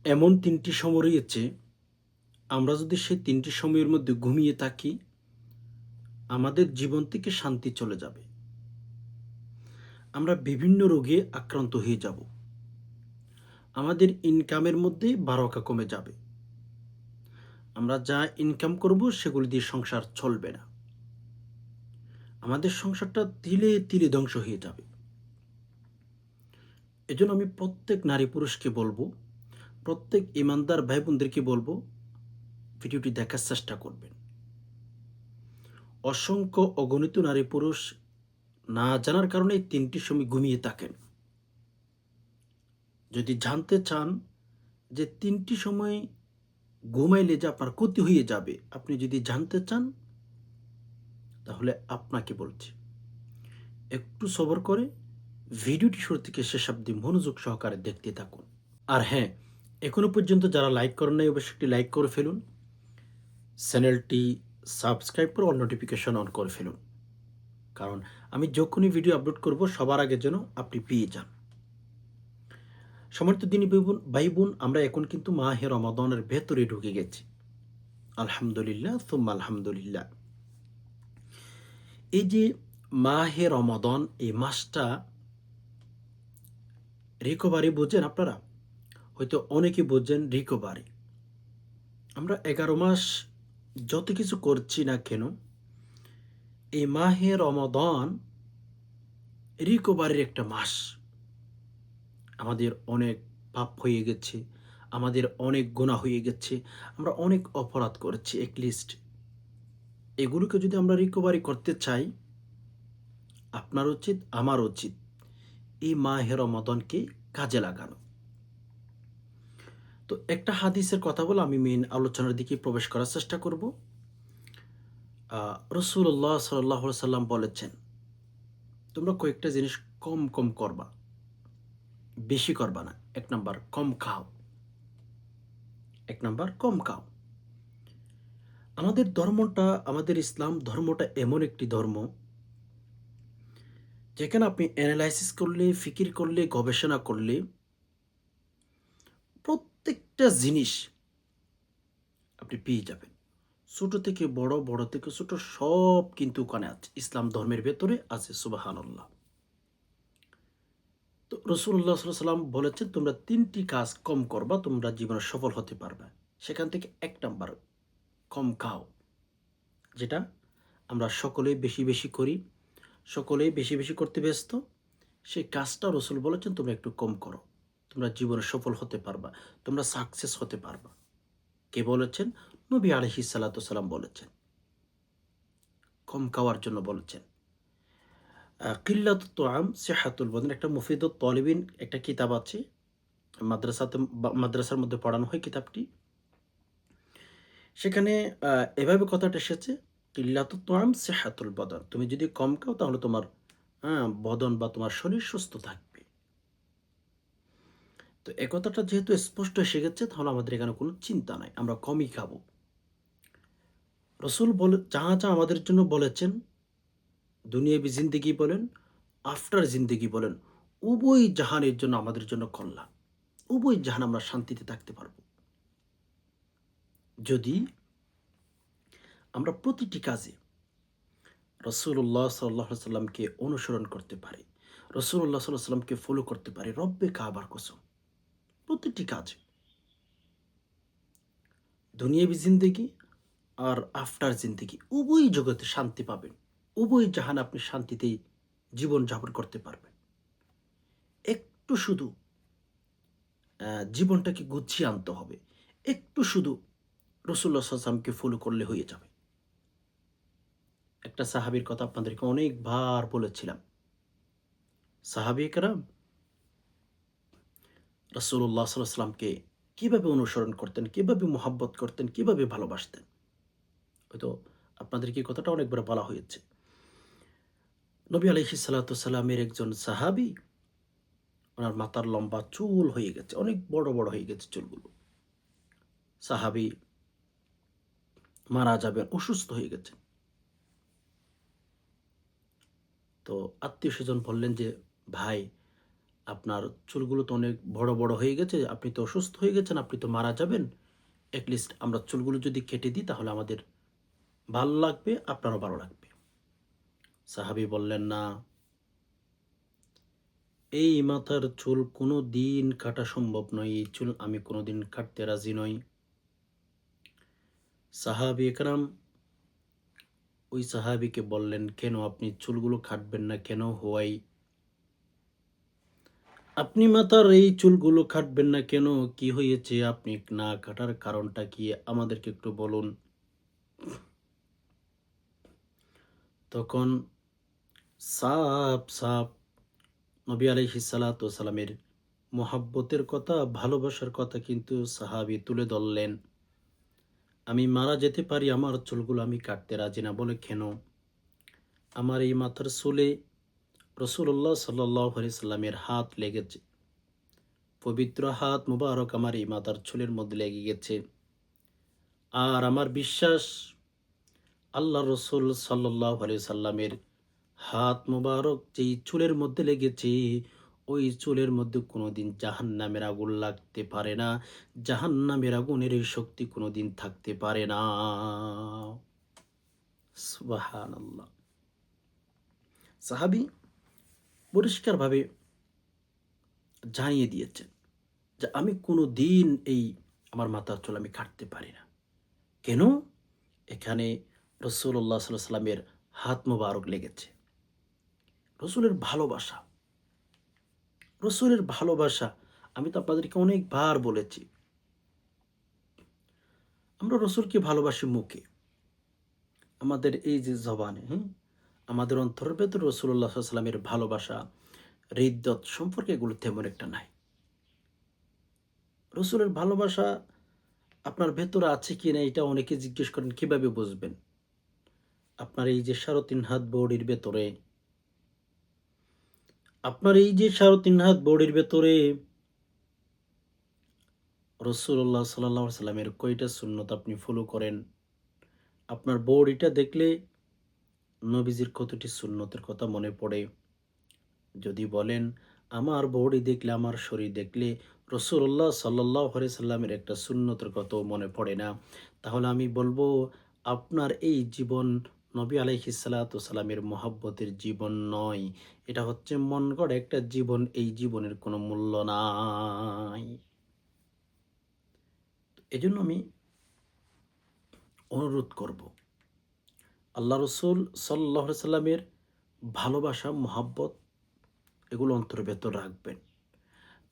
এমন ৩টি সময় রয়েছে, আমরা যদি সেই ৩টি সময়ের মধ্যে ঘুমিয়ে থাকি, আমাদের জীবন থেকে শান্তি চলে যাবে। আমরা বিভিন্ন রোগে আক্রান্ত হয়ে যাব। আমাদের ইনকামের মধ্যে বারোকা কমে যাবে। আমরা যা ইনকাম করব সেগুলি দিয়ে সংসার চলবে না। আমাদের সংসারটা তিলে তিলে ধ্বংস হয়ে যাবে। এজন্য আমি প্রত্যেক নারী পুরুষকে বলবো, প্রত্যেক ইমানদার ভাই বোনদেরকে বলবো, ভিডিওটি দেখার চেষ্টা করবেন। অসংখ্য অগণিত নারী পুরুষ না জানার কারণে ৩টি সময় ঘুমিয়ে থাকেন। যদি জানতে চান যে ৩টি সময় ঘুমাইলে যে আপনার ক্ষতি হয়ে যাবে, আপনি যদি জানতে চান, তাহলে আপনাকে বলছি, একটু সবর করে ভিডিওটি শুরু থেকে শেষ অবধি মনোযোগ সহকারে দেখতে থাকুন। আর হ্যাঁ, এখনো পর্যন্ত যারা লাইক করেন নাই, অবশ্যই একটি লাইক করে ফেলুন। চ্যানেলটি সাবস্ক্রাইব করে অল নোটিফিকেশন অন করে ফেলুন, কারণ আমি যখনই ভিডিও আপলোড করব সবার আগে যেন আপনি পেয়ে যান। সম্মানিত দিনী ভাই বোন, আমরা এখন কিন্তু মাহে রমাদানের ভেতরে ঢুকে গেছি। আলহামদুলিল্লাহ সুম্মা আলহামদুলিল্লাহ। এই যে মাহে রমাদান, এই মাসটা রিকভারি বোঝেন আপনারা? হয়তো অনেকে বোঝেন রিকভারি। আমরা 11 মাস যত কিছু করছি না কেন, এই মাহে রমাদান রিকভারির একটা মাস। আমাদের অনেক পাপ হয়ে গেছে, আমাদের অনেক গুনাহ হয়ে গেছে, আমরা অনেক অপরাধ করেছি। লিস্ট এগুলোকে যদি আমরা রিকভারি করতে চাই, আপনার উচিত, আমার উচিত এই মাহে রমাদানকে কাজে লাগানো। তো একটা হাদিসের কথা বলে আমি মেইন আলোচনার দিকে প্রবেশ করার চেষ্টা করব। রাসূলুল্লাহ সাল্লাল্লাহু আলাইহি সাল্লাম বলেছেন, তোমরা কয়েকটা জিনিস কম কম করবা, বেশি করবা না। ১ নাম্বার কম খাও। ১ নাম্বার কম খাও। আমাদের ধর্মটা, আমাদের ইসলাম ধর্মটা এমন একটি ধর্ম, যেখানে আপনি অ্যানালাইসিস করলে, ফিকির করলে, গবেষণা করলে প্রত্যেকটা জিনিস আপনি পেয়ে যাবেন। ছোট থেকে বড়, বড় থেকে ছোট সব কিন্তু ওখানে আছে। ইসলাম ধর্মের ভেতরে আছে। সুবহানাল্লাহ। তো রাসূলুল্লাহ সাল্লাল্লাহু আলাইহি ওয়াসাল্লাম বলেছেন, তোমরা ৩টি কাজ কম করবা, তোমরা জীবনে সফল হতে পারবে। সেখান থেকে ১ নাম্বার কম খাও। যেটা আমরা সকলেই বেশি, বেশি করি। সকলেই বেশি, বেশি করতে ব্যস্ত। সেই কাজটা রাসূল বলেছেন, তোমরা একটু কম করো। তোমরা জীবনে সফল হতে পারবা। তোমরা সাকসেস হতে পারবা। কে বলেছেন? নবী আলাইহিস সালাতু ওয়াসালাম বলেছেন। কম খাওয়ার জন্য বলেছেন। কিল্লাতুত তোআম সিহাতুল বদন, একটা মুফিদুত তলিবিন একটা কিতাব আছে। মাদ্রাসার মধ্যে পড়ানো হয় কিতাবটি। সেখানে আ এভাবে কথাটা এসেছে, কিল্লাতুত তোআম সিহাতুল বদন। তুমি যদি কম খাও তাহলে তোমার বদন বা তোমার শরীর সুস্থ থাকবে। তো এ কথাটা যেহেতু স্পষ্ট এসে গেছে, তাহলে আমাদের এখানে কোনো চিন্তা নাই। আমরা কমই খাবো। রাসূল যা আমাদের জন্য বলেছেন, দুনিয়াবি জিন্দেগি বলেন, আফটার জিন্দেগি বলেন, উভয় জাহানের জন্য আমাদের জন্য কল্যাণ। উভয় জাহান আমরা শান্তিতে থাকতে পারবো, যদি আমরা প্রতিটি কাজে রাসূলুল্লাহ সাল্লাল্লাহু আলাইহি সাল্লামকে অনুসরণ করতে পারি, রাসূলুল্লাহ সাল্লাল্লাহু আলাইহি সাল্লামকে ফলো করতে পারি। রব্বে কাবার কসম, প্রতিটি কাজে দুনিয়াবি জিন্দেগি আর আফটার জিন্দেগি উভয় জগতে শান্তি পাবেন। উভয় জাহান আপনি শান্তিতেই জীবন যাপন করতে পারবেন। একটু শুধু জীবনটাকে গুছিয়ে আনতে হবে। একটু শুধু রাসূলুল্লাহ সাল্লাল্লাহু আলাইহি ওয়াসাল্লামকে ফলো করলে হয়ে যাবে। একটা সাহাবীর কথা আপনাদেরকে অনেকবার বলেছিলাম। সাহাবায়ে কেরাম রাসূলুল্লাহ সাল্লাল্লাহু আলাইহি ওয়াসাল্লামকে কিভাবে অনুসরণ করতেন, কিভাবে মুহাব্বত করতেন, কিভাবে ভালোবাসতেন। হয়তো আপনাদেরকে এই কথাটা অনেকবার বলা হয়েছে। নবী আলাইহিস সালাতু ওয়াসালামের একজন সাহাবী, উনার মাথার লম্বা চুল হয়ে গেছে। অনেক বড়, বড় হয়ে গেছে চুলগুলো। সাহাবী মারা যাবেন, অসুস্থ হয়ে গেছেন। তো আত্মীয়স্বজন বললেন যে, "ভাই, আপনার চুলগুলো তো অনেক বড় বড় হয়ে গেছে, আপনি তো অসুস্থ হয়ে গেছেন, আপনি তো মারা যাবেন, অ্যাটলিস্ট আমরা চুলগুলো যদি কেটে দিই তাহলে আমাদের ভালো লাগবে, আপনারও ভালো লাগবে। সাহাবী বললেন, না, এই মাথার চুল কোনো দিন কাটা সম্ভব নয়, এই চুল আমি কোনো দিন কাটতে রাজি নই। সাহাবী একরাম ওই সাহাবীকে বললেন, কেন আপনি চুলগুলো কাটবেন না কেন? হোয়াই, আপনি মাথার এই চুলগুলো কাটবেন না কেন? কি হয়েছে? আপনি না কাটার কারণটা কি আমাদেরকে একটু বলুন। তখন সাফ সাফ নবী আলাইহিস সালাতু ওয়াস সালামের মোহাব্বতের কথা, ভালোবাসার কথা কিন্তু সাহাবী তুলে ধরলেন। আমি মারা যেতে পারি, আমার চুলগুলো আমি কাটতে রাজি না। বলে, কেন? আমার এই মাথার চুলে রাসূলুল্লাহ সাল্লাল্লাহু আলাইহি সাল্লামের হাত লেগেছে। পবিত্র হাত মুবারক আমার এই মাথার চুলের মধ্যে লেগে গেছে। আর আমার বিশ্বাস, আল্লাহ রসুল সাল্লাল্লাহু আলাইহি সাল্লামের হাত মুবারক যেই চুলের মধ্যে লেগেছে, ওই চুলের মধ্যে কোনোদিন জাহান্নামের আগুন লাগতে পারে না। জাহান্নামের আগুনের এই শক্তি কোনোদিন থাকতে পারে না। সুবহানাল্লাহ। সাহাবী পরিষ্কারভাবে জানিয়ে দিয়েছেন যে আমি কোনো দিন এই আমার মাথার চুল আমি কাটতে পারি না। কেন? এখানে রাসূলুল্লাহ সাল্লাল্লাহু আলাইহি সাল্লামের হাত মোবারক লেগেছে। রসুলের ভালোবাসা, রসুলের ভালোবাসা আমি তো আপনাদেরকে অনেকবার বলেছি। আমরা রসুলকে ভালোবাসি মুখে, আমাদের এই যে জবানে, আমাদের অন্তরের ভেতর রাসূলুল্লাহ সাল্লাল্লাহু আলাইহি সাল্লামের ভালোবাসা, হৃদ্যত সম্পর্কে এগুলো তেমন একটা নাই। রসুলের ভালোবাসা আপনার ভেতরে আছে কিনা এটা অনেকে জিজ্ঞেস করেন, কিভাবে বুঝবেন? আপনার এই যে ৩.৫ হাত বডির ভেতরে, আপনার এই যে ৩.৫ হাত বডির ভেতরে রাসূলুল্লাহ সাল্লাল্লাহু আলাইহি সাল্লামের কয়টা সুন্নত আপনি ফলো করেন? আপনার বডিটা দেখলে নবীজির কতটি সুন্নতের কথা মনে পড়ে? যদি বলেন, আমার বডি দেখলে, আমার শরীর দেখলে রাসূলুল্লাহ সাল্লাল্লাহু আলাইহি সাল্লামের একটা সুন্নতের কথাও মনে পড়ে না, তাহলে আমি বলবো আপনার এই জীবন নবী আলাইহিস সালাতু সালামের মহব্বতের জীবন নয়। এটা হচ্ছে মন গড়া একটা জীবন, এই জীবনের কোনো মূল্য নাই। এজন্য আমি অনুরোধ করব, আল্লাহ রসুল সাল্লাল্লাহু আলাইহি সাল্লামের ভালোবাসা, মহব্বত এগুলো অন্তরের ভেতর রাখবেন।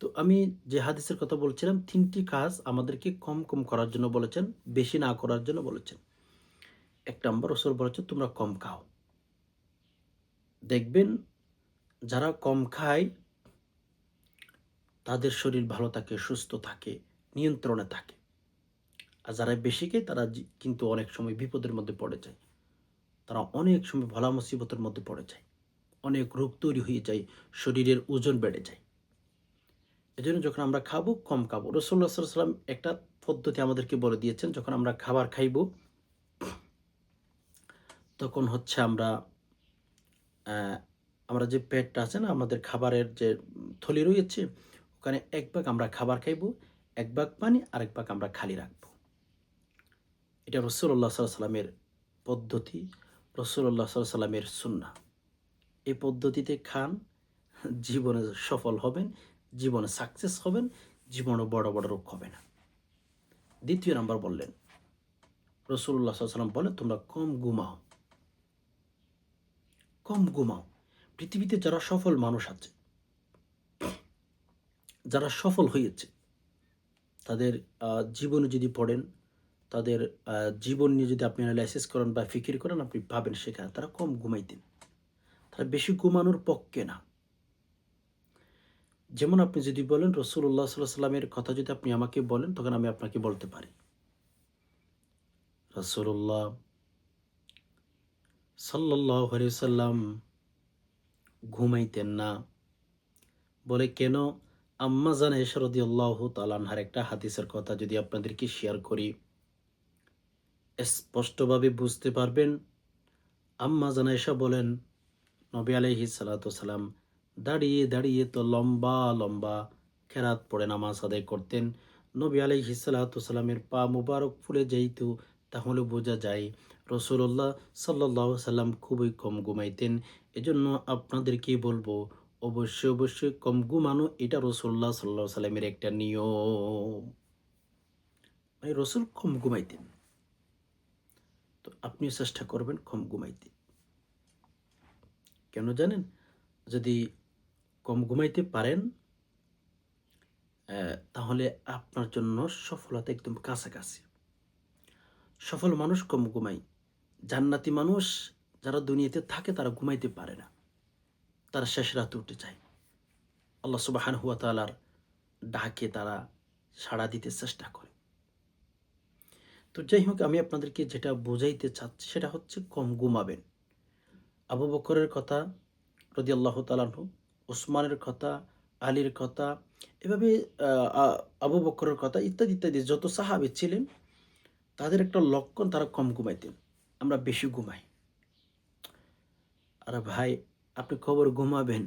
তো আমি যে হাদিসের কথা বলছিলাম, ৩টি কাজ আমাদেরকে কম কম করার জন্য বলেছেন, বেশি না করার জন্য বলেছেন। ১ নাম্বার, রাসূল বলেছেন তোমরা কম খাও। দেখবেন যারা কম খায় তাদের শরীর ভালো থাকে, সুস্থ থাকে, নিয়ন্ত্রণে থাকে। আর যারা বেশি খায় তারা কিন্তু অনেক সময় বিপদের মধ্যে পড়ে যায়। তারা অনেক সময় বলা মুসিবতের মধ্যে পড়ে যায়। অনেক রোগ তৈরি হয়ে যায়, শরীরের ওজন বেড়ে যায়। এজন্য যখন আমরা খাবো, কম খাবো। রাসূলুল্লাহ সাল্লাল্লাহু আলাইহি ওয়াসাল্লাম একটা পদ্ধতি আমাদেরকে বলে দিয়েছেন, যখন আমরা খাবার খাইবো তখন হচ্ছে অ্যা আমরা যে পেটটা আছে না, আমাদের খাবারের যে থলি রয়েছে, ওখানে ১ ভাগ আমরা খাবার খাইবো, ১ ভাগ পানি, আরেক ভাগ আমরা খালি রাখবো। এটা রাসূলুল্লাহ সাল্লাল্লাহু আলাইহি ওয়াসাল্লামের পদ্ধতি, রাসূলুল্লাহ সাল্লাল্লাহু আলাইহি ওয়াসাল্লামের সুন্নাহ। এই পদ্ধতিতে খান, জীবনে সফল হবেন, জীবনে সাকসেস হবেন, জীবনে বড় বড় রোগ হবে না। ২য় নাম্বার বললেন, রাসূলুল্লাহ সাল্লাল্লাহু আলাইহি ওয়াসাল্লাম বলেন তোমরা কম ঘুমাও, কম ঘুমাও। পৃথিবীতে যারা সফল মানুষ আছে, যারা সফল হয়েছে, তাদের জীবনে যদি পড়েন, তাদের জীবন নিয়ে যদি আপনি অ্যানালাইসিস করেন বা ফিকির করেন, আপনি পাবেন সেখানে তারা কম ঘুমাইতেন। তারা বেশি ঘুমানোর পক্ষে না। যেমন আপনি যদি বলেন রাসূলুল্লাহ সাল্লাল্লাহু আলাইহি ওয়াসাল্লামের কথা যদি আপনি আমাকে বলেন, তখন আমি আপনাকে বলতে পারি রাসূলুল্লাহ সাল্লাল্লাহু আলাইহি ওয়াসাল্লাম ঘুমাইতেন না। বলে, কেন? আম্মা জান আয়েশা রাদিয়াল্লাহু তাআলা আনহার একটা হাদিসের কথা যদি আপনাদেরকে শেয়ার করি, স্পষ্টভাবে বুঝতে পারবেন। আম্মা জান আয়েশা বলেন, নবী আলাইহিস সালাতু ওয়াস সালাম দাঁড়িয়ে দাঁড়িয়ে তো লম্বা লম্বা কেরাত পড়ে নামাজ আদায় করতেন। নবী আলাইহিস সালাতু সালামের পা মুবারক ফুলে যেত, তাহলে বোঝা যায় রাসূলুল্লাহ সাল্লাল্লাহু আলাইহি সাল্লাম খুবই কম ঘুমাইতেন। এজন্য আপনাদেরকে বলবো, অবশ্যই অবশ্যই কম ঘুমানো এটা রাসূলুল্লাহ সাল্লাল্লাহু আলাইহি সাল্লামের একটা নিয়ম। মানে রাসূল কম ঘুমাইতেন। তো আপনিও চেষ্টা করবেন কম ঘুমাইতে। কেন জানেন? যদি কম ঘুমাইতে পারেন, তাহলে আপনার জন্য সফলতা একদম কাছাকাছি। সফল মানুষ কম ঘুমায়। জান্নাতি মানুষ যারা দুনিয়াতে থাকে তারা ঘুমাইতে পারে না। তারা শেষ রাতে উঠে যায়। আল্লাহ সুবহানাহু ওয়া তাআলার ডাকে তারা সাড়া দিতে চেষ্টা করে। তো যাই হোক, আমি আপনাদেরকে যেটা বোঝাইতে চাচ্ছি সেটা হচ্ছে কম ঘুমাবেন। আবু বকরের কথা রাদিয়াল্লাহু তাআলা আনহু, ওসমানের কথা, আলীর কথা, এভাবে আ আ আবু বকরের কথা ইত্যাদি, ইত্যাদি যত সাহাবী ছিলেন তাদের একটা লক্ষণ তারা কম ঘুমাইতেন। আমরা বেশি ঘুমাই। আরে ভাই, আপনি খবর ঘুমাবেন,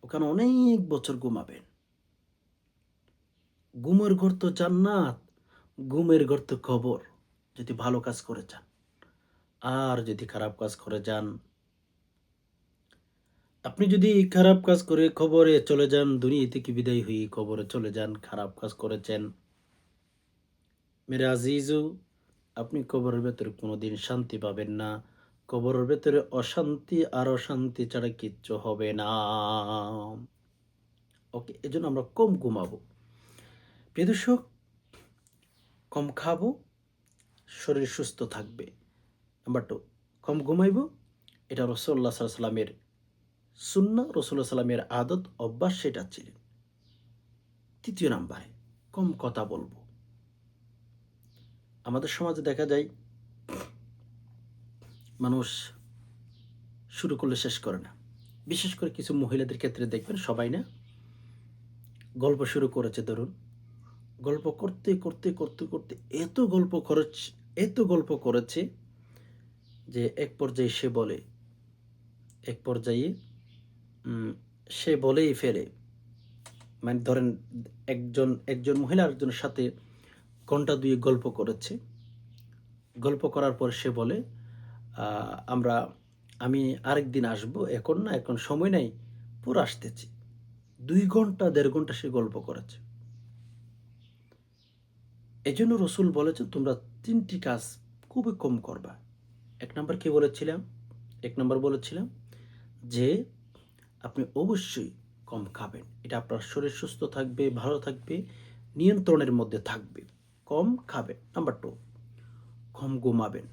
ওখানে অনেক বছর ঘুমাবেন। ঘুমের ঘর তো জান্নাত, ঘুমের ঘর তো কবর। যদি ভালো কাজ করে যান, আর যদি খারাপ কাজ করে যান, আপনি যদি খারাপ কাজ করে কবরে চলে যান, দুনিয়া থেকে বিদায় হয়ে কবরে চলে যান, খারাপ কাজ করেছেন, মেরে আজিজু, আপনি কবরের ভেতরে কোনোদিন শান্তি পাবেন না। কবরের ভেতরে অশান্তি আর অশান্তি ছাড়া কিচ্ছু হবে না। ওকে, এজন্য আমরা কম ঘুমাবো। প্রিয় দর্শক, কম খাবো, শরীর সুস্থ থাকবে। নাম্বার 2, কম ঘুমাইবো। এটা রাসূলুল্লাহ সাল্লাল্লাহু আলাইহি সাল্লামের সুন্নাহ, রাসূলুল্লাহ সাল্লামের আদত, অভ্যাস সেটা ছিলেন। 3য় নাম্বারে, কম কথা বলবো। আমাদের সমাজে দেখা যায় মানুষ শুরু করলে শেষ করে না। বিশেষ করে কিছু মহিলাদের ক্ষেত্রে দেখবেন, সবাই না, গল্প শুরু করেছে ধরুন, গল্প করতে করতে করতে করতে এত গল্প করেছে যে এক পর্যায়ে সে বলে, এক পর্যায়ে সে বলেই ফেলে, মানে ধরেন একজন মহিলা আরেকজনের সাথে ঘন্টা ২ গল্প করেছে। গল্প করার পর সে বলে, আমরা আমি আরেকদিন আসবো, এখন না, এখন সময় নাই, পরে আসতেছি। ২ ঘন্টা ১.৫ ঘন্টা সে গল্প করেছে। এজন্য রসুল বলেছেন তোমরা ৩টি কাজ খুবই কম করবা। ১ নাম্বার কি বলেছিলাম? ১ নাম্বার বলেছিলাম যে আপনি অবশ্যই কম খাবেন। এটা আপনার শরীর সুস্থ থাকবে, ভালো থাকবে, নিয়ন্ত্রণের মধ্যে থাকবে। কম খাবেন। নাম্বার 2, কম ঘুমাবেন।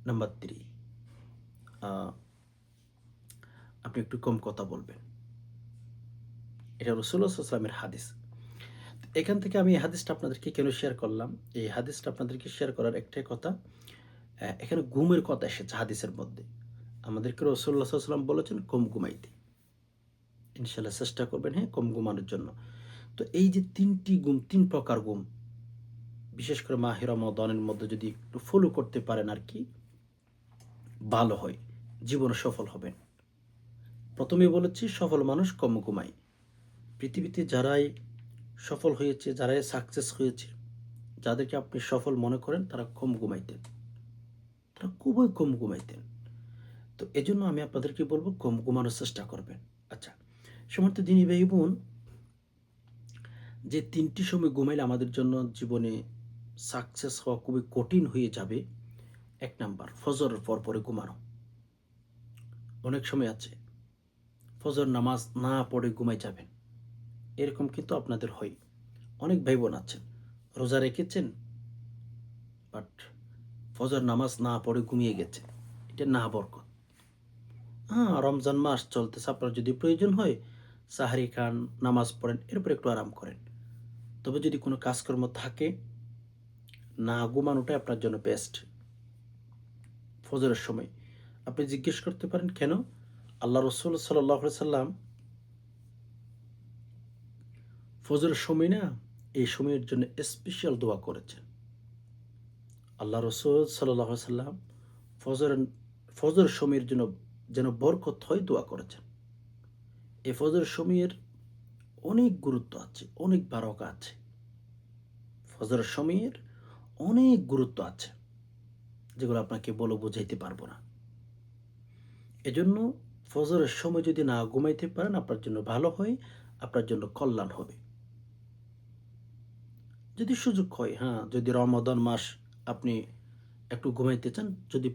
নাম্বার 3, আ আপনি একটু কম কথা বলবেন। এটা রাসূলুল্লাহ সাল্লাল্লাহু আলাইহি ওয়াসাল্লামের হাদিস। এখান থেকে আমি এই হাদিসটা আপনাদেরকে কেন শেয়ার করলাম? এই হাদিসটা আপনাদেরকে শেয়ার করার একটাই কথা, এখানে ঘুমের কথা এসেছে হাদিসের মধ্যে। আমাদেরকে রাসূলুল্লাহ সাল্লাল্লাহু আলাইহি ওয়াসাল্লাম বলেছেন কম ঘুমাইতে। ইনশাআল্লাহ চেষ্টা করবেন, হ্যাঁ, কম ঘুমানোর জন্য। তো এই যে ৩টি ঘুম, ৩ প্রকার ঘুম, বিশেষ করে মাহে রমাদানের মধ্যে যদি একটু ফলো করতে পারেন আরকি, ভালো হয়। জীবনে সফল হবেন। ১ম এই বলেছি সফল মানুষ কম ঘুমায়। পৃথিবীতে যারাই সফল হয়েছে, যারাই সাকসেস হয়েছে, যাদেরকে আপনি সফল মনে করেন তারা কম ঘুমাইতেন। তারা খুবই কম ঘুমাইতেন। তো এজন্য আমি আপনাদেরকে বলব কম ঘুমানোর চেষ্টা করবেন। আচ্ছা, সম্মানিত দিনী ভাই বোন, যে ৩টি সময় ঘুমাইলে আমাদের জন্য জীবনে সাকসেস হওয়া খুবই কঠিন হয়ে যাবে। ১ নাম্বার, ফজরের পর পরে ঘুমানো। অনেক সময় আছে ফজর নামাজ না পড়ে ঘুমাই যাবেন। এরকম কিন্তু আপনাদের হয়। অনেক ভাই বোন আছেন, রোজা রেখেছেন, বাট ফজর নামাজ না পড়ে ঘুমিয়ে গেছেন। এটা না বরকত। হ্যাঁ, রমজান মাস চলতেছে, আপনার যদি প্রয়োজন হয় সাহারি খান, নামাজ পড়েন, এরপর একটু আরাম করেন। তবে যদি কোনো কাজকর্ম থাকে, না ঘুমানোটাই আপনার জন্য বেস্ট। ফজরের সময় আপনি জিজ্ঞেস করতে পারেন কেন? আল্লাহ রসুল সাল্লাল্লাহু আলাইহি সাল্লাম ফজরের সময় না, এই সময়ের জন্য স্পেশাল দোয়া করেছেন। আল্লাহ রসুল সাল্লাল্লাহু আলাইহি সাল্লাম ফজর ফজর সময়ের জন্য যেন বরকত হয় দোয়া করেছেন। এই ফজরের সময়ের অনেক গুরুত্ব আছে, অনেক বারকা আছে। ফজরের সময়ের অনেক গুরুত্ব আছে, যেগুলো আপনাকে বলে বোঝাইতে পারবো না। এজন্য ফজরের সময় যদি না ঘুমাইতে পারেন, আপনার জন্য ভালো হয়, আপনার জন্য কল্যাণ হবে। যদি সুযোগ হয়, হ্যাঁ, যদি রমাদান মাস আপনি একটু ঘুমাইতে চান, যদি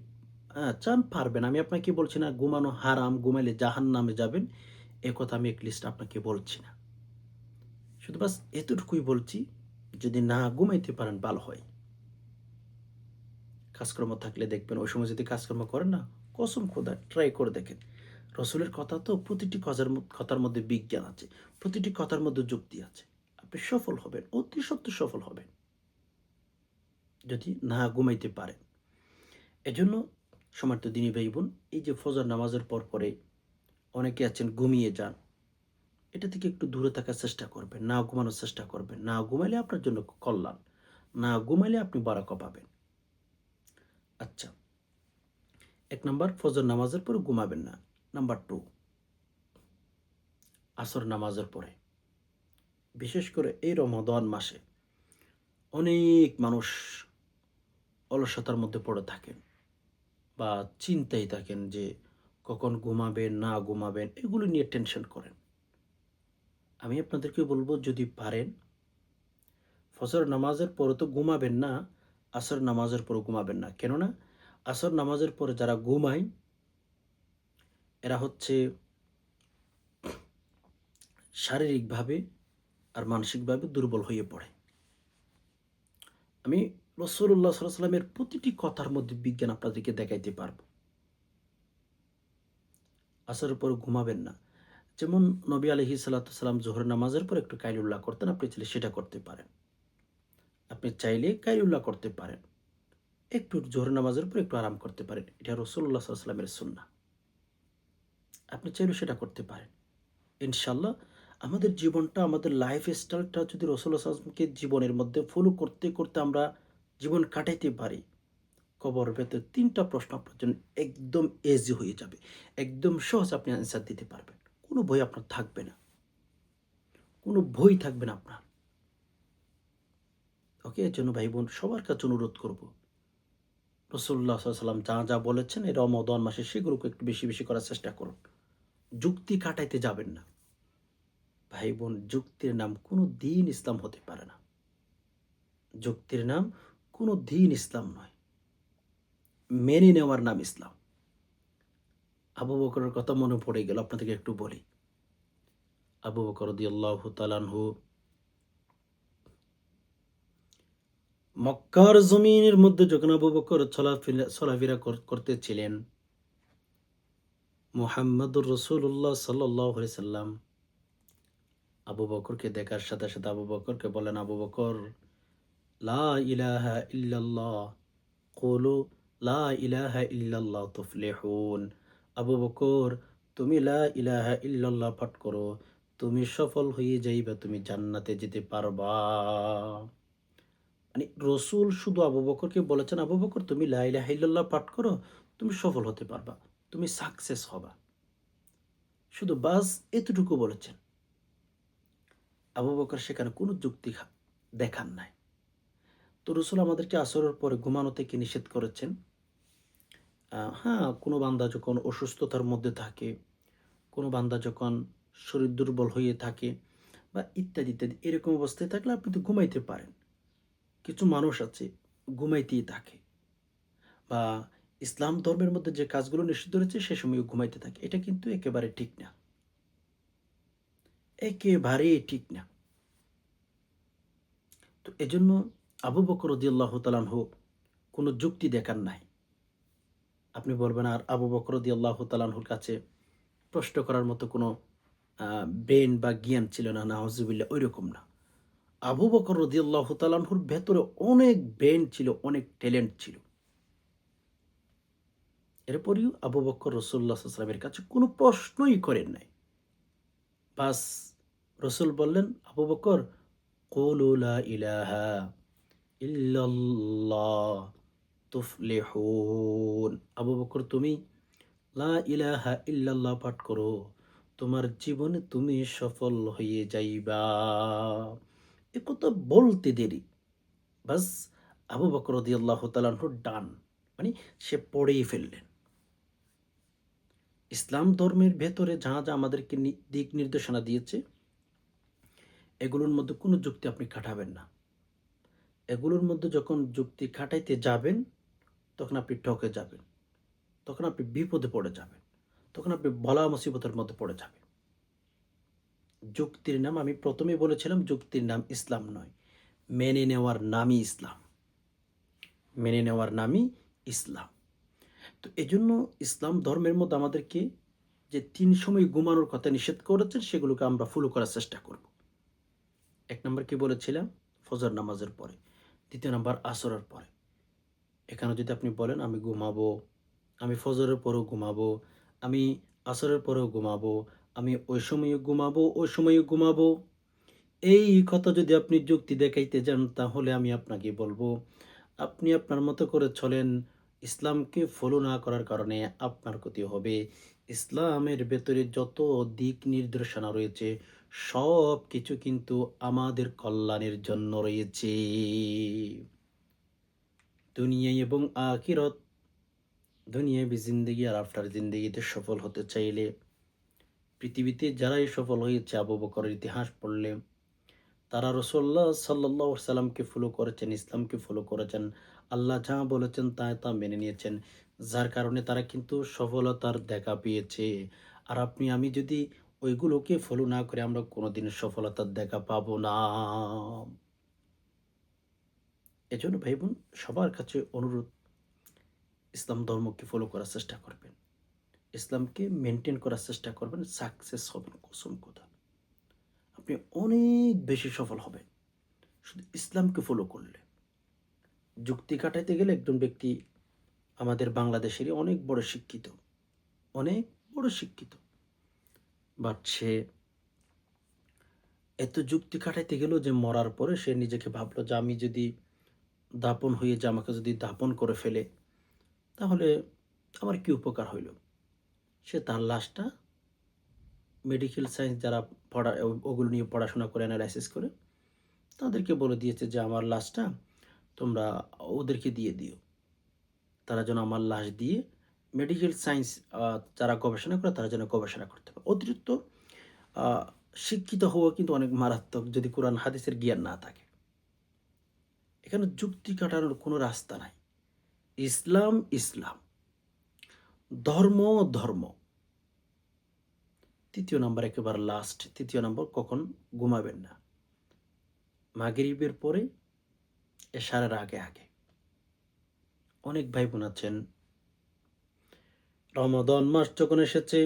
চান পারবেন। আমি আপনাকে বলছি না ঘুমানো হারাম, ঘুমাইলে জাহান্নামে যাবেন, এ কথা আমি এটলিস্ট আপনাকে বলছি না। শুধু বাস এতটুকুই বলছি, যদি না ঘুমাইতে পারেন ভালো হয়। কাজকর্ম থাকলে দেখবেন ওই সময় যদি কাজকর্ম করেন না, কসম খোদা ট্রাই করে দেখেন। রসুলের কথা তো প্রতিটি কথার মধ্যে বিজ্ঞান আছে, প্রতিটি কথার মধ্যে যুক্তি আছে। আপনি সফল হবেন, অতি সত্য সফল হবেন, যদি না ঘুমাইতে পারেন। এজন্য সম্মানিত দিনী ভাই বোন, এই যে ফজর নামাজের পর পরে অনেকে আছেন ঘুমিয়ে যান, এটা থেকে একটু দূরে থাকার চেষ্টা করবেন, না ঘুমানোর চেষ্টা করবেন। না ঘুমাইলে আপনার জন্য কল্যাণ, না ঘুমাইলে আপনি বারাকা পাবেন। আচ্ছা, ১ নাম্বার ফজর নামাজের পরে ঘুমাবেন না। নাম্বার 2, আসর নামাজের পরে। বিশেষ করে এই রমাদান মাসে অনেক মানুষ অলসতার মধ্যে পড়ে থাকেন বা চিন্তায় থাকেন যে কখন ঘুমাবেন, না ঘুমাবেন, এগুলো নিয়ে টেনশন করেন। আমি আপনাদেরকে বলবো, যদি পারেন ফজর নামাজের পরে তো ঘুমাবেন না, আসর নামাজের পরে ঘুমাবেন না। কেননা আসর নামাজের পরে যারা ঘুমায়, এরা হচ্ছে শারীরিকভাবে আর মানসিকভাবে দুর্বল হয়ে পড়ে। আমি রাসূলুল্লাহ সাল্লাল্লাহু আলাইহি ওয়াসাল্লামের প্রতিটি কথার মধ্যে বিজ্ঞান আপনাদেরকে দেখাইতে পারবো। আসরের পরে ঘুমাবেন না। যেমন নবী আলাইহিস সালাতু ওয়াসসালাম যোহর নামাজের পর একটু কাইলুল্লাহ করতেন, আপনি চাইলে সেটা করতে পারেন। আপনি চাইলে কাইলুল্লাহ করতে পারেন। একটু যোহর নামাজের পর একটু আরাম করতে পারেন। এটা রাসূলুল্লাহ সাল্লাল্লাহু আলাইহি ওয়াসাল্লামের সুন্নাহ। আপনি চাইলেও সেটা করতে পারেন। ইনশাআল্লাহ আমাদের জীবনটা, আমাদের লাইফস্টাইলটা যদি রাসূলুল্লাহ সাল্লাল্লাহু আলাইহি ওয়াসাল্লামকে জীবনের মধ্যে ফলো করতে, করতে আমরা জীবন কাটাইতে পারি, কবরের ভেতর ৩ টা প্রশ্ন আপনার জন্য একদম ইজি হয়ে যাবে। একদম সহজ আপনি অ্যান্সার দিতে পারবেন। কোনো ভয় আপনার থাকবে না। কোনো ভয় থাকবে না আপনার। ওকে? এজন্য ভাই বোন সবার কাছে অনুরোধ করব, রাসূলুল্লাহ সাল্লাল্লাহু আলাইহি ওয়াসাল্লাম যা, যা বলেছেন এই রমাদান মাসে সেগুলোকে একটু বেশি, বেশি করার চেষ্টা করুন। যুক্তি কাটাইতে যাবেন না। ভাই বোন, যুক্তির নাম কোনো দিন ইসলাম হতে পারে না। যুক্তির নাম কোনো দিন ইসলাম নয়। মেনে নেওয়ার নাম ইসলাম। আবু বকরের কথা মনে পড়ে গেল, আপনাদেরকে একটু বলি। আবু বকর রাদিয়াল্লাহু তাআলা আনহু মক্কার জমিনের মধ্যে যখন আবু বকর চলাফেরা করতেছিলেন, মুহাম্মদুর রাসূলুল্লাহ সাল্লাল্লাহু আলাইহি সাল্লাম আবু বকরকে দেখার সাথে, সাথে আবু বকরকে বলেন, আবু বকর, লা ইলাহা ইল্লাল্লাহ, কুলু লা ইলাহা ইল্লাল্লাহ তুফলিহুন। আবু বকর, তুমি লা ইলাহা ইল্লাল্লাহ পাঠ করো, তুমি সফল হয়ে যাইবা, তুমি জান্নাতে যেতে পারবা। মানে রসুল শুধু আবু বকরকে বলেছেন, আবু বকর তুমি লা ইলাহা ইল্লাল্লাহ পাঠ করো, তুমি সফল হতে পারবা, তুমি সাকসেস হবা। শুধু বাস এতটুকু বলেছেন। আবু বকর সেখানে কোনো যুক্তি দেখান নাই। তো রসুল আমাদেরকে আসরের পরে ঘুমানো থেকে নিষেধ করেছেন। হ্যাঁ, কোনো বান্দা যখন অসুস্থতার মধ্যে থাকে, কোনো বান্দা যখন শরীর দুর্বল হয়ে থাকে বা ইত্যাদি, ইত্যাদি এরকম অবস্থায় থাকলে আপনি তো ঘুমাইতে পারেন। কিছু মানুষ আছে ঘুমাইতেই থাকে, বা ইসলাম ধর্মের মধ্যে যে কাজগুলো নিষিদ্ধ রয়েছে সে সময়ও ঘুমাইতে থাকে। এটা কিন্তু একেবারে ঠিক না। একেবারেই ঠিক না। তো এজন্য আবু বকর রাদিয়াল্লাহু তাআলা আনহু কোনো যুক্তি দেখান নাই। আপনি বলবেন আর আবু বকর রাদিয়াল্লাহু তাআলা আনহুর কাছে প্রশ্ন করার মতো কোনো ব্রেন বা জ্ঞান ছিল না, নাউজুবিল্লাহ, ঐরকম না। আবু বকর রাদিয়াল্লাহু তাআলা আনহুর ভেতরে অনেক ব্রেন ছিল, অনেক ট্যালেন্ট ছিল। এরপরেও আবু বকর রাসূলুল্লাহ সাল্লাল্লাহু আলাইহি ওয়াসাল্লামের কাছে কোনো প্রশ্নই করেন নাই। বাস রসুল বললেন, আবু বকর, কুলু লা ইলাহা ইল্লাল্লাহ তুফলিহুন। আবু বকর তুমি লা ইলাহা ইল্লাল্লাহ পাঠ করো, তোমার জীবনে তুমি সফল হয়ে যাইবা। এ কথা বলতে দেরি, বাস আবু বকর রাদিয়াল্লাহু তাআলা আনহু ডান, মানে সে পড়েই ফেললেন। ইসলাম ধর্মের ভেতরে যা যা আমাদেরকে দিক নির্দেশনা দিয়েছে, এগুলোর মধ্যে কোনো যুক্তি আপনি খাটাবেন না। এগুলোর মধ্যে যখন যুক্তি খাটাইতে যাবেন, তখন আপনি ঠকে যাবেন, তখন আপনি বিপদে পড়ে যাবেন, তখন আপনি বলা মুসিবতের মধ্যে পড়ে যাবেন। যুক্তির নাম, আমি প্রথমেই বলেছিলাম, যুক্তির নাম ইসলাম নয়, মেনে নেওয়ার নামই ইসলাম। মেনে নেওয়ার নামই ইসলাম। তো এজন্য ইসলাম ধর্মের মধ্যে আমাদেরকে যে ৩ সময় ঘুমানোর কথা নিষেধ করেছেন, সেগুলোকে আমরা ফলো করার চেষ্টা করব। ১ নম্বর কি বলেছিলাম? ফজর নামাজের পরে। ২য় নাম্বার আসরের পরে। এখানে যদি আপনি বলেন আমি ঘুমাবো, আমি ফজরের পরেও ঘুমাবো, আমি আসরের পরেও ঘুমাবো, আমি ওই সময়ে ঘুমাবো, ওই সময়ে ঘুমাবো, এই কথা যদি আপনি যুক্তি দেখাইতে যান, তাহলে আমি আপনাকে বলবো, আপনি আপনার মতো করে চলেন। ইসলামকে ফলো না করার কারণে আপনার ক্ষতি হবে। ইসলামের ভেতরে যত দিক নির্দেশনা রয়েছে, সব কিছু কিন্তু আমাদের কল্যাণের জন্য রয়েছে। দুনিয়া এবং আখিরাত, দুনিয়াবি জিন্দেগি আর আফটার জিন্দেগিতে সফল হতে চাইলে, পৃথিবীতে যারাই সফল হয়েছে আবু বকরের ইতিহাস পড়লে, তারা রাসূলুল্লাহ সাল্লাল্লাহু আলাইহি সাল্লামকে ফলো করেছেন, ইসলামকে ফলো করেছেন। আল্লাহ যা বলেছেন তা মেনে নিয়েছেন। যার কারণে তারা কিন্তু সফলতার দেখা পেয়েছে। আর আপনি আমি যদি ওইগুলোকে ফলো না করে, আমরা কোনোদিন সফলতার দেখা পাবো না। এজন্য ভাই বোন, সবার কাছে অনুরোধ, ইসলাম ধর্মকে ফলো করার চেষ্টা করবেন। ইসলামকে মেইনটেইন করার চেষ্টা করবেন, সাকসেস হবেন কসম খোদা। আপনি অনেক বেশি সফল হবেন শুধু ইসলামকে ফলো করলে। যুক্তি খাটাইতে গেলে একজন ব্যক্তি আমাদের বাংলাদেশেরই অনেক বড় শিক্ষিত, অনেক বড় শিক্ষিত, বাট সে এত যুক্তি খাটাইতে গেল যে মরার পরে সে নিজেকে ভাবলো যে আমি যদি দাপন হয়ে যে আমাকে যদি দাপন করে ফেলে, তাহলে আমার কি উপকার হইল। সে তার লাশটা মেডিকেল সায়েন্স যারা ওগুলো নিয়ে পড়াশোনা করে, অ্যানালাইসিস করে, তাদেরকে বলে দিয়েছে যে আমার লাশটা তোমরা ওদেরকে দিয়ে দিও, তারা যেন আমার লাশ দিয়ে মেডিকেল সায়েন্স যারা গবেষণা করে তারা যেন গবেষণা করতে পারে। অতিরিক্ত আহ, শিক্ষিত হওয়া কিন্তু অনেক মারাত্মক যদি কোরআন হাদিসের জ্ঞান না থাকে। এখানে যুক্তি কাটানোর কোনো রাস্তা নাই। ইসলাম ইসলাম, ধর্ম ধর্ম। ৩য় নাম্বার, একেবারে লাস্ট, ৩য় নাম্বার, কখন ঘুমাবেন না? মাগরিবের পরে, এশারের আগে আগে। অনেক ভাই বোন আছেন, রমাদান মাস যখন এসেছে,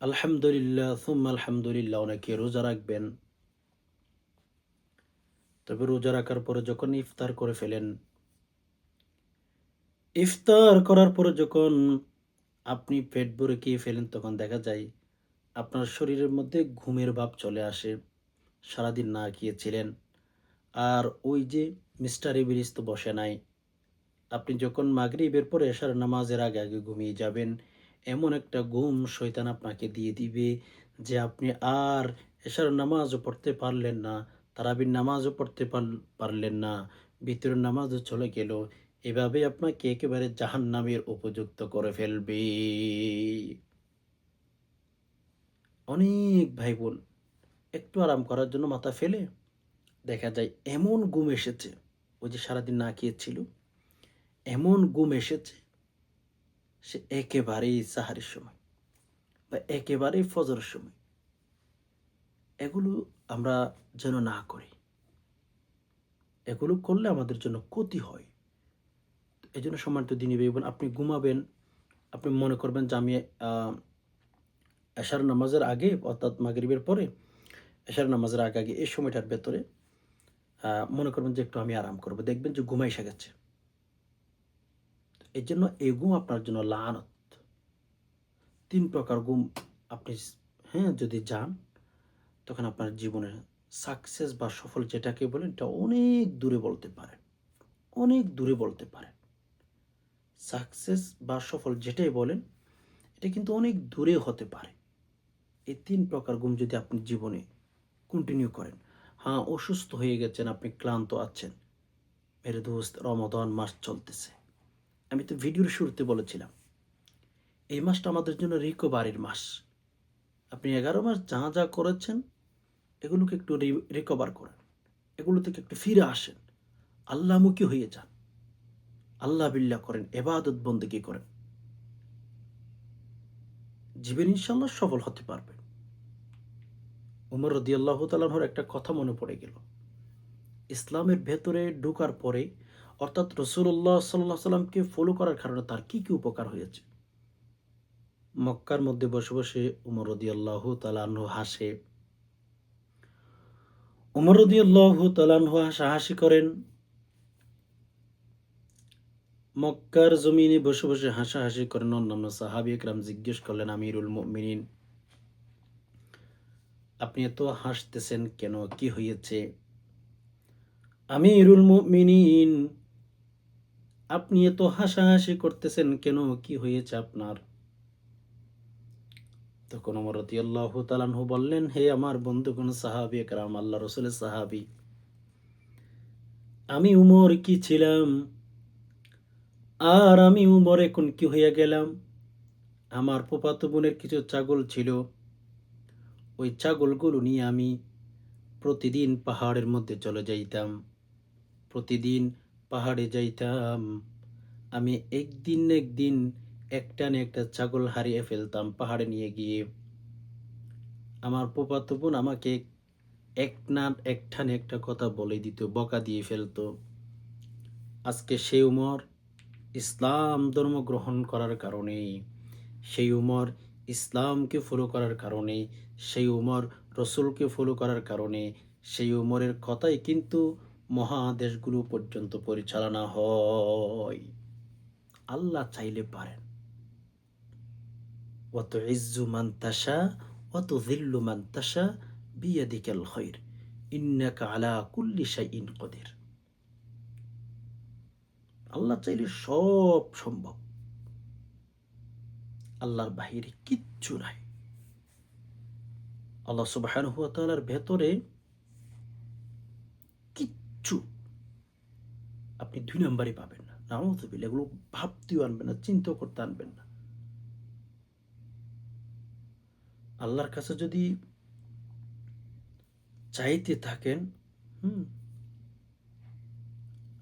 আলহামদুলিল্লাহ সুম্মা আলহামদুলিল্লাহ, অনেকে রোজা রাখবেন। তবে রোজা রাখার পরে যখন ইফতার করে ফেলেন, ইফতার করার পরে যখন আপনি পেট ভরে খেয়ে ফেলেন, তখন দেখা যায় আপনার শরীরের মধ্যে ঘুমের ভাব চলে আসে। সারাদিন না খেয়েছিলেন, আর ওই যে মিস্টার ইবলিস তো বসে নাই। আপনি যখন মাগরিবের পরে এশার নামাজের আগে আগে ঘুমিয়ে যাবেন, এমন একটা ঘুম শয়তান আপনাকে দিয়ে দিবে যে আপনি আর এশার নামাজও পড়তে পারলেন না, তারাবির নামাজও পড়তে পারলেন না, ভিতরের নামাজও চলে গেল। এভাবে আপনাকে একেবারে জাহান্নামের উপযুক্ত করে ফেলবে। অনেক ভাই বোন একটু আরাম করার জন্য মাথা ফেলে দেখা যায় এমন ঘুম এসেছে, ওই যে সারাদিন না খেয়েছিল, এমন ঘুম এসেছে সে একেবারেই সাহারির সময় বা একেবারেই ফজরের সময়। এগুলো আমরা যেন না করি, এগুলো করলে আমাদের জন্য ক্ষতি হয়। এই জন্য সম্মানিত দিনী ভাই বোন, আপনি ঘুমাবেন, আপনি মনে করবেন যে আমি এশার নামাজের আগে, অর্থাৎ মাগরিবের পরে এশার নামাজের আগে আগে এই সময়টার ভেতরে মনে করবেন যে একটু আমি আরাম করবো, দেখবেন যে ঘুমাই এসে গেছে। এই জন্য এই ঘুম আপনার জন্য লানত। ৩ প্রকার ঘুম আপনি যদি যান, তখন আপনার জীবনের সাকসেস বা সফল যেটাকে বলেন, এটা অনেক দূরে বলতে পারেন, অনেক দূরে বলতে পারেন। সাকসেস বা সফল যেটাই বলেন, এটা কিন্তু অনেক দূরে হতে পারে। এই ৩ প্রকার ঘুম যদি আপনি জীবনে কন্টিনিউ করেন, হ্যাঁ, অসুস্থ হয়ে গেছেন, আপনি ক্লান্ত আছেন, মেরে দোস্ত রমাদান মাস চলতেছে। আমি তো ভিডিওর শুরুতে বলেছিলাম, এই মাসটা আমাদের জন্য রিকভারির মাস। আপনি ১১ মাস যা, যা করেছেন এগুলোকে একটু রিকভার করেন। এগুলো থেকে একটু ফিরে আসেন। আল্লাহমুখী হয়ে যান। আল্লাহ বিল্লাহ করেন, ইবাদত বন্দেগী করেন। জীবনে ইনশাআল্লাহ সফল হতে পারবেন। উমর রাদিয়াল্লাহু তাআলা আনহুর একটা কথা মনে পড়ে গেল। ইসলামের ভেতরে ঢোকার পরে, অর্থাৎ রাসূলুল্লাহ সাল্লাল্লাহু আলাইহি সাল্লামকে ফলো করার কারণে তার কি, কি উপকার হয়েছে। মক্কার মধ্যে বসে, বসে উমর রাদিয়াল্লাহু তাআলা আনহু হাসে। উমর রাদিয়াল্লাহু তাআলা আনহু হাসাহাসি করেন। মক্কার জমিনে বসে, বসে হাসাহাসি করেন। অন্যান্য সাহাবী একরাম জিজ্ঞেস করলেন, আমিরুল মুমিনিন, আপনি এত হাসতেছেন কেন? কি হয়েছে? আমিরুল মুমিনিন, আপনি এত হাসাহাসি করতেছেন কেন? কি হয়েছে আপনার? তখন ওমর রাদিয়াল্লাহু তাআলা আনহু বললেন, হে আমার বন্ধুগণ সাহাবী একরাম, আল্লাহ রাসূলের সাহাবী, আমি উমর কি ছিলাম আর আমি উমর এখন কি হইয়া গেলাম? আমার ফুফাতো বোনের কিছু ছাগল ছিল। ওই ছাগলগুলো নিয়ে আমি প্রতিদিন পাহাড়ের মধ্যে চলে যাইতাম। প্রতিদিন পাহাড়ে যাইতাম। আমি একদিন না একদিন একটা না একটা ছাগল হারিয়ে ফেলতাম পাহাড়ে নিয়ে গিয়ে। আমার ফুফাতো বোন আমাকে একটা না একটা কথা বলে দিত, বকা দিয়ে ফেলতো। আজকে সেই উমর ইসলাম ধর্ম গ্রহণ করার কারণে, সেই উমর ইসলামকে ফলো করার কারণে, সেই উমর রসুলকে ফলো করার কারণে, সেই উমরের কথাই কিন্তু মহাদেশগুলো পর্যন্ত পরিচালনা হয়। আল্লাহ চাইলে পারেন। ওয়াতুইজ্জু মান তাশা ওয়াতুযিল্লু মান তাশা বিয়াদিকাল খায়র ইন্নাকা আলা কুল্লি শাইইন কদির। আল্লাহ চাইলে সব সম্ভব। আল্লাহর বাহিরে কিচ্ছু নাই। আল্লাহ সুবহানাহু ওয়া তাআলার ভেতরে কিচ্ছু আপনি ২ নাম্বারই পাবেন না। নাউযুবিল্লাহ, এগুলো ভাবতেও আনবেন না, চিন্তাও করতে আনবেন না। আল্লাহর কাছে যদি চাইতে থাকেন, হুম,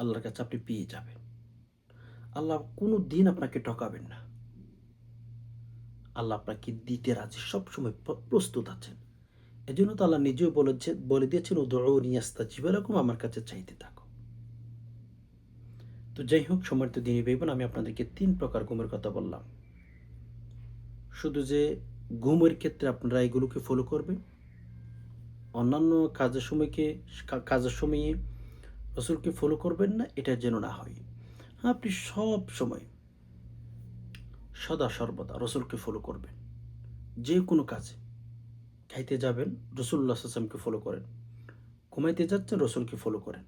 আল্লাহর কাছে আপনি পেয়ে যাবেন। আল্লাহ কোনো দিন আপনাকে ঠকাবেন না। আল্লাহ আপনাকে দিতে রাজি, সবসময় প্রস্তুত আছেন। এজন্য তো আল্লাহ নিজেও বলে দিয়েছেন, উদউনি আস্তাজিব লাকুম, আমার কাছে চাইতে থাকো। তো যাই হোক, সম্মানিত দিনী ভাই বোন, আমি আপনাদেরকে ৩ প্রকার ঘুমের কথা বললাম। শুধু যে ঘুমের ক্ষেত্রে আপনারা এগুলোকে ফলো করবেন, অন্যান্য কাজের সময়ে রসুলকে ফলো করবেন না, এটা যেন না হয়। আপনি সব সময় সদা সর্বদা রসুলকে ফলো করবেন। যে কোনো কাজে, খাইতে যাবেন রসুল্লাহ সাল্লামকে ফলো করেন, ঘুমাইতে যাচ্ছেন রসুলকে ফলো করেন,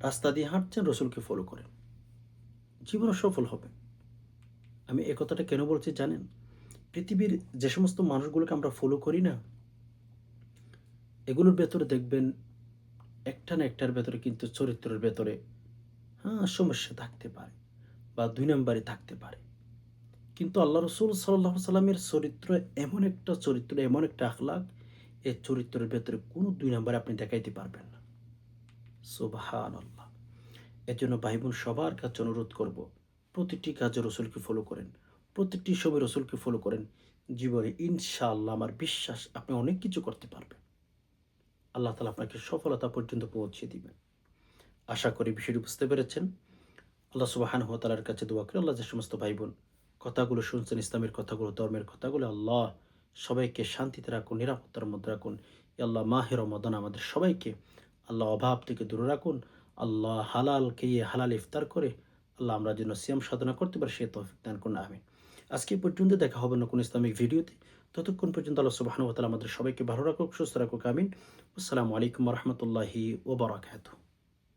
রাস্তা দিয়ে হাঁটছেন রসুলকে ফলো করেন, জীবনে সফল হবেন। আমি এ কথাটা কেন বলছি জানেন? পৃথিবীর যে সমস্ত মানুষগুলোকে আমরা ফলো করি না, এগুলোর ভেতরে দেখবেন একটা না একটার ভেতরে কিন্তু চরিত্রের ভেতরে, হ্যাঁ, সমস্যা থাকতে পারে বা ২ নাম্বারই থাকতে পারে। কিন্তু আল্লাহ রসুল সাল্লাল্লাহু আলাইহি সাল্লামের চরিত্র এমন একটা চরিত্র, এমন একটা আখলাক, এই চরিত্রের ভেতরে কোনো ২ নাম্বার আপনি দেখাইতে পারবেন না। সুবহানাল্লাহ। এজন্য ভাই বোন সবার কাছে অনুরোধ করব, প্রতিটি কাজে রসুলকে ফলো করেন, প্রতিটি সময় রসুলকে ফলো করেন। জীবনে ইনশাআল্লাহ আমার বিশ্বাস আপনি অনেক কিছু করতে পারবেন। আল্লাহ তাআলা আপনাকে সফলতা পর্যন্ত পৌঁছে দিবেন। আশা করি বিষয়টি বুঝতে পেরেছেন। আল্লাহ সুবহানাহু ওয়া তাআলার কাছে দোয়া করি, আল্লাহ যে সমস্ত ভাই বোন কথাগুলো শুনছেন, ইসলামের কথাগুলো, ধর্মের কথাগুলো, আল্লাহ সবাইকে শান্তিতে রাখুন, নিরাপত্তার মধ্যে রাখুন। আল্লাহ মাহে রমাদান আমাদের সবাইকে আল্লাহ অভাব থেকে দূরে রাখুন। আল্লাহ হালাল খেয়ে হালাল ইফতার করে আল্লাহ আমরা যেন সিয়াম সাধনা করতে পারি, সে তৌফিক দান করুন, আমিন। আজকে পর্যন্ত দেখা হবে না কোনো ইসলামিক ভিডিওতে। ততক্ষণ পর্যন্ত আল্লাহ সুবহানাহু ওয়া তাআলা আমাদের সবাইকে ভালো রাখুক, সুস্থ রাখুক, আমিন। আসসালামু আলাইকুম ওয়া রাহমাতুল্লাহি ওয়া বারাকাতুহু।